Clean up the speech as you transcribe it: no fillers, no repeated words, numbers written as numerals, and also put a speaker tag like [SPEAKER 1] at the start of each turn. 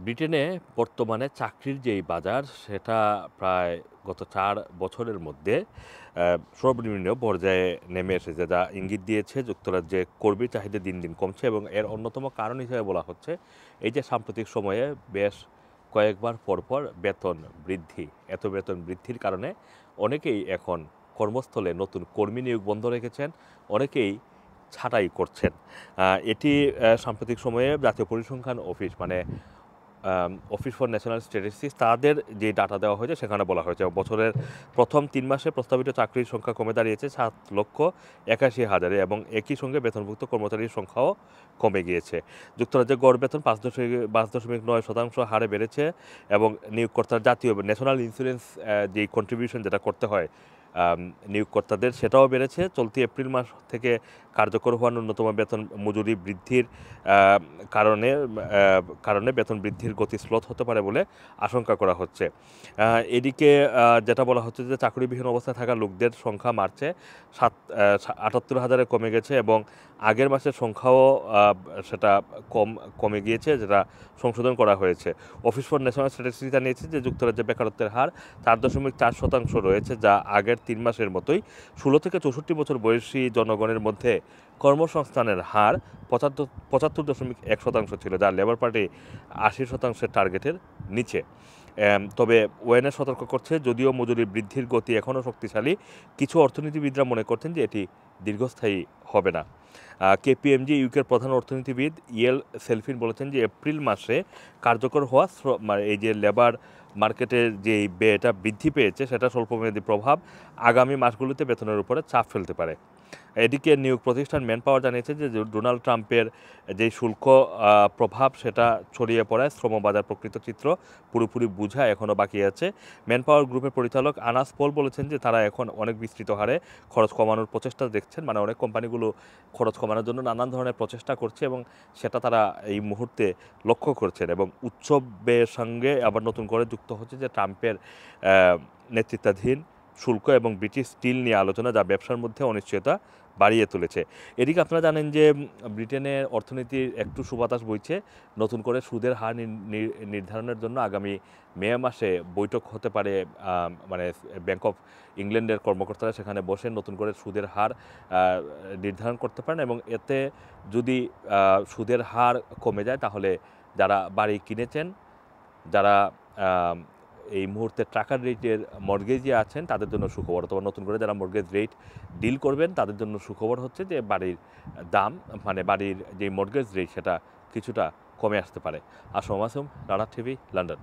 [SPEAKER 1] ব্রিটেনে বর্তমানে চাকরির যেই বাজার সেটা প্রায় গত ৪ বছরের মধ্যে সর্বনিম্ন পর্যায়ে নেমে এসেছে, যা ইঙ্গিত দিয়েছে যুক্তরাজ্যে কর্মীর চাহিদা দিন দিন কমছে এবং এর অন্যতম কারণ হিসেবে বলা হচ্ছে এই যে সাম্প্রতিক সময়ে বেশ কয়েকবার পরপর বেতন বৃদ্ধি। এত বেতন বৃদ্ধির কারণে অনেকেই এখন কর্মস্থলে নতুন কর্মী নিয়োগ বন্ধ রেখেছেন, অনেকেই ছাঁটাই করছেন। এটি সাম্প্রতিক সময়ে জাতীয় পরিসংখ্যান অফিস মানে অফিস ফর ন্যাশনাল স্ট্যাটিস্টিক্স তাদের যে ডাটা দেওয়া হয়েছে সেখানে বলা হয়েছে বছরের প্রথম ৩ মাসে প্রস্তাবিত চাকরির সংখ্যা কমে দাঁড়িয়েছে ৭,৮১,০০০ এবং একই সঙ্গে বেতনভুক্ত কর্মচারীর সংখ্যাও কমে গিয়েছে। যুক্তরাজ্যের গড় বেতন ৫.৯% হারে বেড়েছে এবং নিয়োগকর্তার জাতীয় ন্যাশনাল ইন্স্যুরেন্স যেই কন্ট্রিবিউশন যেটা করতে হয় নিয়োগকর্তাদের, সেটাও বেড়েছে। চলতি এপ্রিল মাস থেকে কার্যকর হওয়া ন্যূনতম বেতন মজুরি বৃদ্ধির কারণে কারণে বেতন বৃদ্ধির গতি স্লোথ হতে পারে বলে আশঙ্কা করা হচ্ছে। এদিকে যেটা বলা হচ্ছে যে চাকরিবিহীন অবস্থায় থাকা লোকদের সংখ্যা মার্চে ৭৮,০০০ কমে গেছে এবং আগের মাসের সংখ্যাও সেটা কমে গিয়েছে, যেটা সংশোধন করা হয়েছে। অফিস ফর ন্যাশনাল স্ট্যাটিস্টিক্স জানিয়েছে যে যুক্তরাজ্যে বেকারত্বের হার ৪.৪% রয়েছে, যা আগের ৩ মাসের মতোই। ১৬ থেকে ৬৪ বছর বয়সী জনগণের মধ্যে কর্মসংস্থানের হার ৭৫.১% ছিল, যা লেবার পার্টি ৮০% টার্গেটের নিচে। তবে ওয়েনের সতর্ক করছে, যদিও মজুরি বৃদ্ধির গতি এখনও শক্তিশালী, কিছু অর্থনীতিবিদরা মনে করছেন যে এটি দীর্ঘস্থায়ী হবে না। কেপিএমজি ইউকের প্রধান অর্থনীতিবিদ ইয়েল সেলফিন বলেছেন যে এপ্রিল মাসে কার্যকর হওয়া এই যে লেবার মার্কেটের যে ব্যয়টা বৃদ্ধি পেয়েছে সেটা স্বল্পমেয়াদী প্রভাব আগামী মাসগুলোতে বেতনের উপরে চাপ ফেলতে পারে। এদিকে নিয়োগ প্রতিষ্ঠান ম্যানপাওয়ার জানিয়েছে যে ডোনাল্ড ট্রাম্পের যে শুল্ক প্রভাব সেটা ছড়িয়ে পড়ায় শ্রমবাজার প্রকৃত চিত্র পুরোপুরি বোঝা এখনও বাকি আছে। ম্যানপাওয়ার গ্রুপের পরিচালক আনাস পল বলেছেন যে তারা এখন অনেক বিস্তৃত হারে খরচ কমানোর প্রচেষ্টা দেখছেন, মানে অনেক কোম্পানিগুলো খরচ কমানোর জন্য নানান ধরনের প্রচেষ্টা করছে এবং সেটা তারা এই মুহূর্তে লক্ষ্য করছেন এবং উৎসবের সঙ্গে আবার নতুন করে যুক্ত হচ্ছে যে ট্রাম্পের নেতৃত্বাধীন শুল্ক এবং ব্রিটিশ স্টিল নিয়ে আলোচনা, যা ব্যবসার মধ্যে অনিশ্চয়তা বাড়িয়ে তুলেছে। এদিকে আপনারা জানেন যে ব্রিটেনের অর্থনীতির একটু সুবাতাস বইছে। নতুন করে সুদের হার নির্ধারণের জন্য আগামী মে মাসে বৈঠক হতে পারে, মানে ব্যাংক অফ ইংল্যান্ডের কর্মকর্তারা সেখানে বসে নতুন করে সুদের হার নির্ধারণ করতে পারেন এবং এতে যদি সুদের হার কমে যায় তাহলে যারা বাড়ি কিনেছেন, যারা এই মুহূর্তে টাকার রেটের মর্গেজে আছেন তাদের জন্য সুখবর, অথবা নতুন করে যারা মর্গেজ রেট ডিল করবেন তাদের জন্য সুখবর হচ্ছে যে বাড়ির দাম, মানে বাড়ির যে মর্গেজ রেট সেটা কিছুটা কমে আসতে পারে। আসসালামু আলাইকুম, রানা টিভি, লন্ডন।